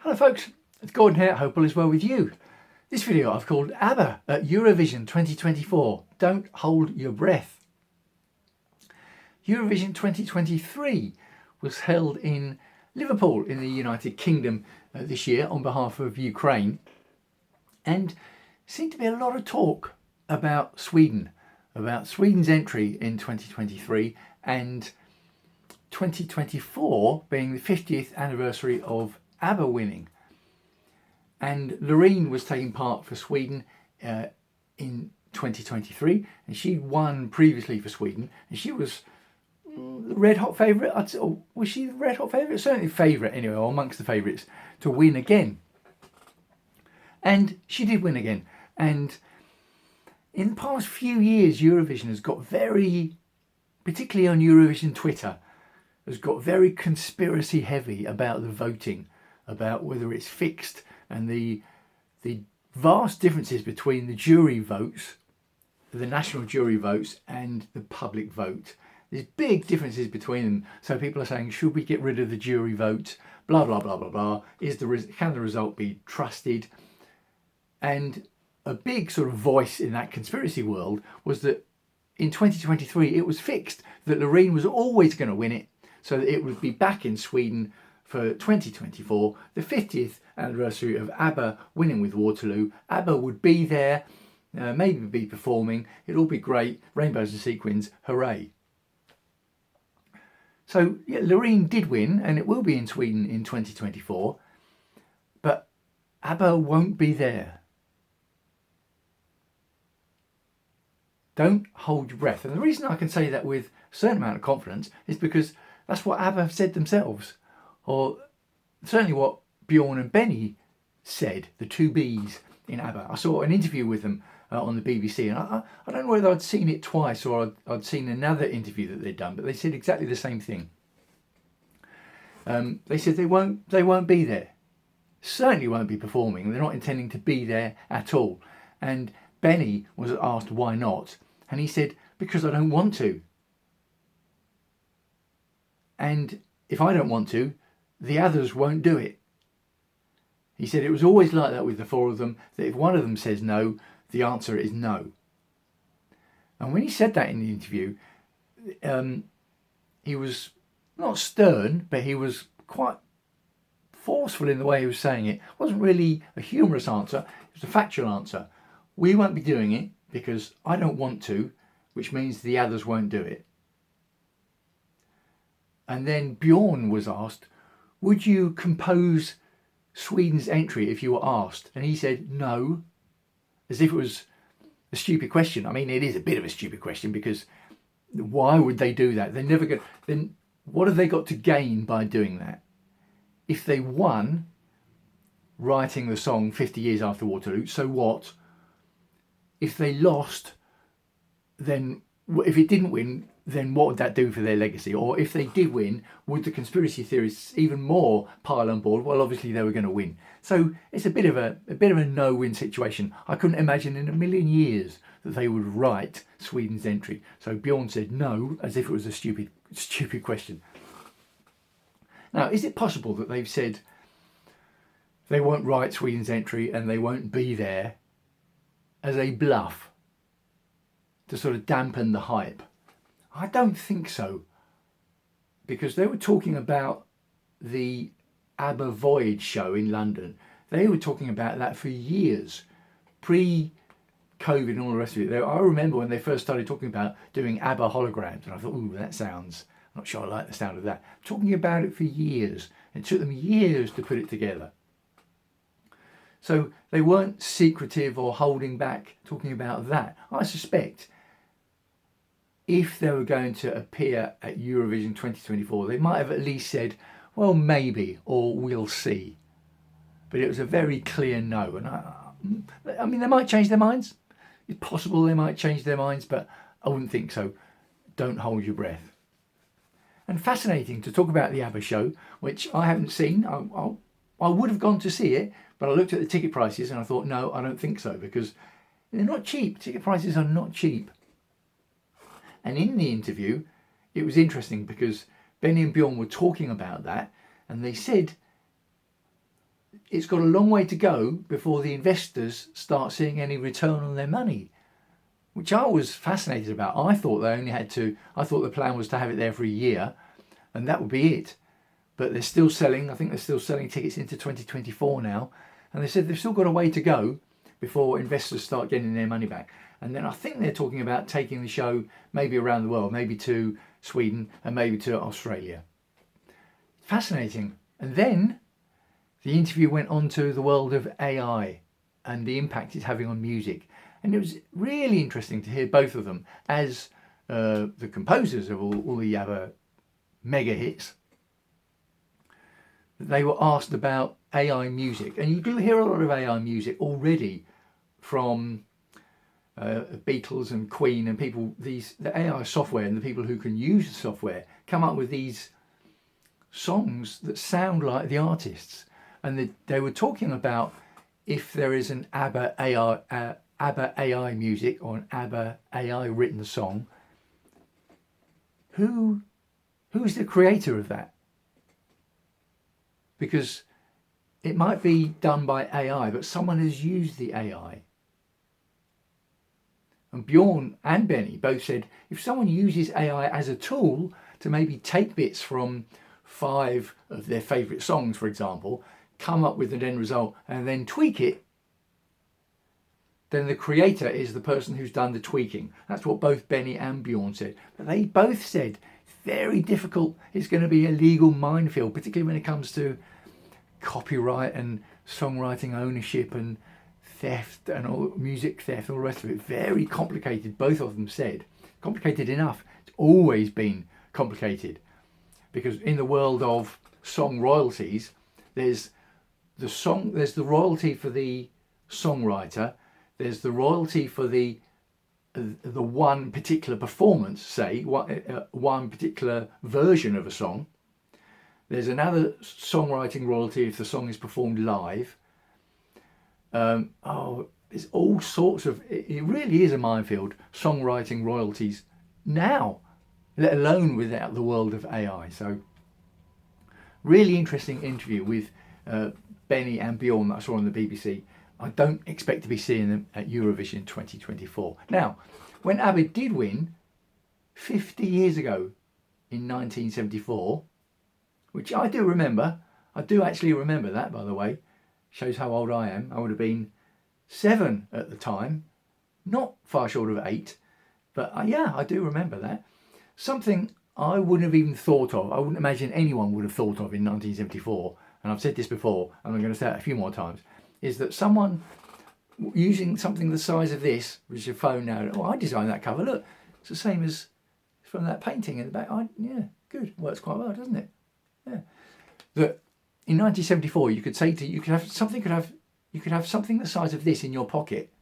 Hello folks, it's Gordon here, hope all is well with you. This video I've called ABBA at Eurovision 2024, Don't Hold Your Breath. Eurovision 2023 was held in Liverpool in the United Kingdom this year on behalf of Ukraine, and seemed to be a lot of talk about Sweden, about Sweden's entry in 2023 and 2024 being the 50th anniversary of ABBA winning. And Loreen was taking part for Sweden in 2023, and she won previously for Sweden, and she was the red hot favourite. Was she the red hot favourite? Certainly favourite anyway, or amongst the favourites to win again. And she did win again. And in the past few years, Eurovision has got very, particularly on Eurovision Twitter, has got very conspiracy heavy about the voting, about whether it's fixed, and the vast differences between the jury votes, the national jury votes, and the public vote. There's big differences between them. So people are saying, should we get rid of the jury vote? Blah, blah, blah, blah, blah. Can the result be trusted? And a big sort of voice in that conspiracy world was that in 2023, it was fixed that Loreen was always going to win it, so that it would be back in Sweden for 2024, the 50th anniversary of ABBA winning with Waterloo. ABBA would be there, maybe be performing. It'll all be great. Rainbows and sequins, hooray. So yeah, Loreen did win, and it will be in Sweden in 2024, but ABBA won't be there. Don't hold your breath. And the reason I can say that with a certain amount of confidence is because that's what ABBA have said themselves, or certainly what Bjorn and Benny said, the two Bs in ABBA. I saw an interview with them on the BBC, and I don't know whether I'd seen it twice or I'd seen another interview that they'd done, but they said exactly the same thing. They said they won't be there. Certainly won't be performing. They're not intending to be there at all. And Benny was asked why not, and he said, because I don't want to. And if I don't want to, the others won't do it. He said it was always like that with the four of them, that if one of them says no, the answer is no. And when he said that in the interview, he was not stern, but he was quite forceful in the way he was saying it. It wasn't really a humorous answer, it was a factual answer. We won't be doing it because I don't want to, which means the others won't do it. And then Bjorn was asked, would you compose Sweden's entry if you were asked? And he said no, as if it was a stupid question. I mean, it is a bit of a stupid question, because why would they do that? They're never going. Then what have they got to gain by doing that? If they won writing the song 50 years after Waterloo, so what? If they lost, then if it didn't win, then what would that do for their legacy? Or if they did win, would the conspiracy theorists even more pile on board? Well, obviously they were going to win. So it's a bit of a no-win situation. I couldn't imagine in a million years that they would write Sweden's entry. So Bjorn said no, as if it was a stupid question. Now, is it possible that they've said they won't write Sweden's entry and they won't be there as a bluff to sort of dampen the hype? I don't think so, because they were talking about the ABBA Voyage show in London. They were talking about that for years, pre-COVID and all the rest of it. I remember when they first started talking about doing ABBA holograms, and I thought, ooh, that sounds, I'm not sure I like the sound of that. Talking about it for years. It took them years to put it together. So they weren't secretive or holding back talking about that. I suspect if they were going to appear at Eurovision 2024, they might have at least said, well, maybe, or we'll see. But it was a very clear no. And I mean, they might change their minds. It's possible they might change their minds, but I wouldn't think so. Don't hold your breath. And fascinating to talk about the ABBA show, which I haven't seen. I would have gone to see it, but I looked at the ticket prices and I thought, no, I don't think so, because they're not cheap. Ticket prices are not cheap. And in the interview, it was interesting because Benny and Bjorn were talking about that, and they said it's got a long way to go before the investors start seeing any return on their money, which I was fascinated about. I thought the plan was to have it there for a year and that would be it. But they're still selling, I think they're still selling tickets into 2024 now. And they said they've still got a way to go before investors start getting their money back. And then I think they're talking about taking the show maybe around the world, maybe to Sweden and maybe to Australia. Fascinating. And then the interview went on to the world of AI and the impact it's having on music. And it was really interesting to hear both of them as the composers of all the ABBA mega hits. They were asked about AI music. And you do hear a lot of AI music already from Beatles and Queen and people, the AI software and the people who can use the software come up with these songs that sound like the artists. And they were talking about if there is an ABBA AI music or an ABBA AI written song, who is the creator of that? Because it might be done by AI, but someone has used the AI. And Bjorn and Benny both said if someone uses AI as a tool to maybe take bits from 5 of their favourite songs, for example, come up with an end result and then tweak it, then the creator is the person who's done the tweaking. That's what both Benny and Bjorn said. But they both said it's very difficult. It's going to be a legal minefield, particularly when it comes to copyright and songwriting ownership and theft and all music theft, all the rest of it. Very complicated, both of them said. Complicated enough. It's always been complicated because in the world of song royalties, there's the royalty for the songwriter, there's the royalty for the one particular performance, say one particular version of a song. There's another songwriting royalty if the song is performed live. There's all sorts of, it really is a minefield, songwriting royalties now, let alone without the world of AI. So really interesting interview with Benny and Bjorn that I saw on the BBC. I don't expect to be seeing them at Eurovision 2024. Now, when ABBA did win 50 years ago in 1974, which I do remember, I do actually remember that, by the way, shows how old I am. I would have been 7 at the time, not far short of 8, but yeah, I do remember that. Something I wouldn't have even thought of, I wouldn't imagine anyone would have thought of in 1974, and I've said this before, and I'm going to say it a few more times, is that someone using something the size of this, which is your phone now, I designed that cover, look, it's the same as from that painting in the back. Yeah, good, works quite well, doesn't it? Yeah. That in 1974 you could have something the size of this in your pocket,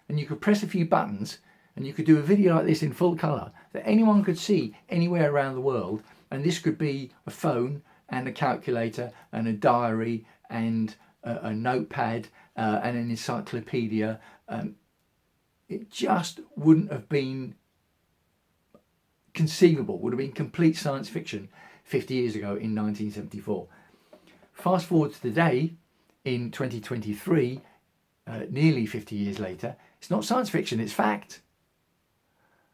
and you could press a few buttons and you could do a video like this in full colour that anyone could see anywhere around the world, and this could be a phone and a calculator and a diary and a notepad and an encyclopedia. It just wouldn't have been conceivable, would have been complete science fiction 50 years ago in 1974. Fast forward to today in 2023, nearly 50 years later, it's not science fiction, it's fact.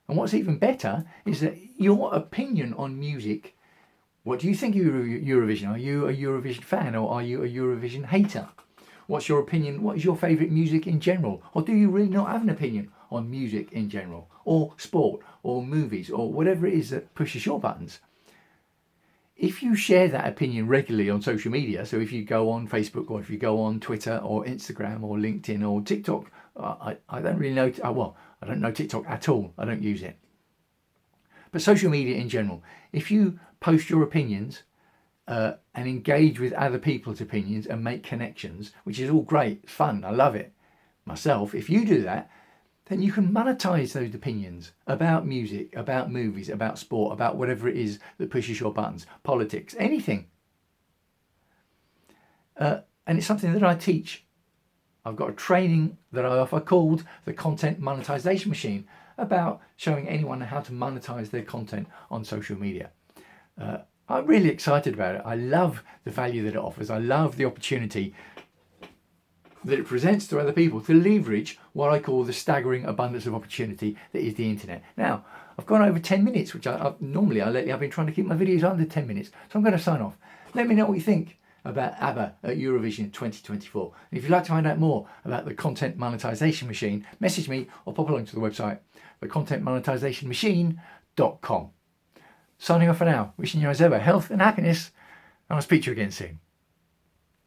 And what's even better is that your opinion on music, what do you think of Eurovision? Are you a Eurovision fan or are you a Eurovision hater? What's your opinion? What is your favourite music in general? Or do you really not have an opinion on music in general? Or sport or movies or whatever it is that pushes your buttons? If you share that opinion regularly on social media, so if you go on Facebook or if you go on Twitter or Instagram or LinkedIn or TikTok, I don't really know, I don't know TikTok at all, I don't use it. But social media in general, if you post your opinions and engage with other people's opinions and make connections, which is all great, fun, I love it myself, if you do that, then you can monetize those opinions about music, about movies, about sport, about whatever it is that pushes your buttons, politics, anything. And it's something that I teach. I've got a training that I offer called the Content Monetization Machine, about showing anyone how to monetize their content on social media. I'm really excited about it. I love the value that it offers. I love the opportunity that it presents to other people to leverage what I call the staggering abundance of opportunity that is the internet. Now, I've gone over 10 minutes, which I've been trying to keep my videos under 10 minutes, so I'm going to sign off. Let me know what you think about ABBA at Eurovision 2024. And if you'd like to find out more about the content monetization machine, message me or pop along to the website, thecontentmonetizationmachine.com. Signing off for now, wishing you as ever health and happiness, and I'll speak to you again soon.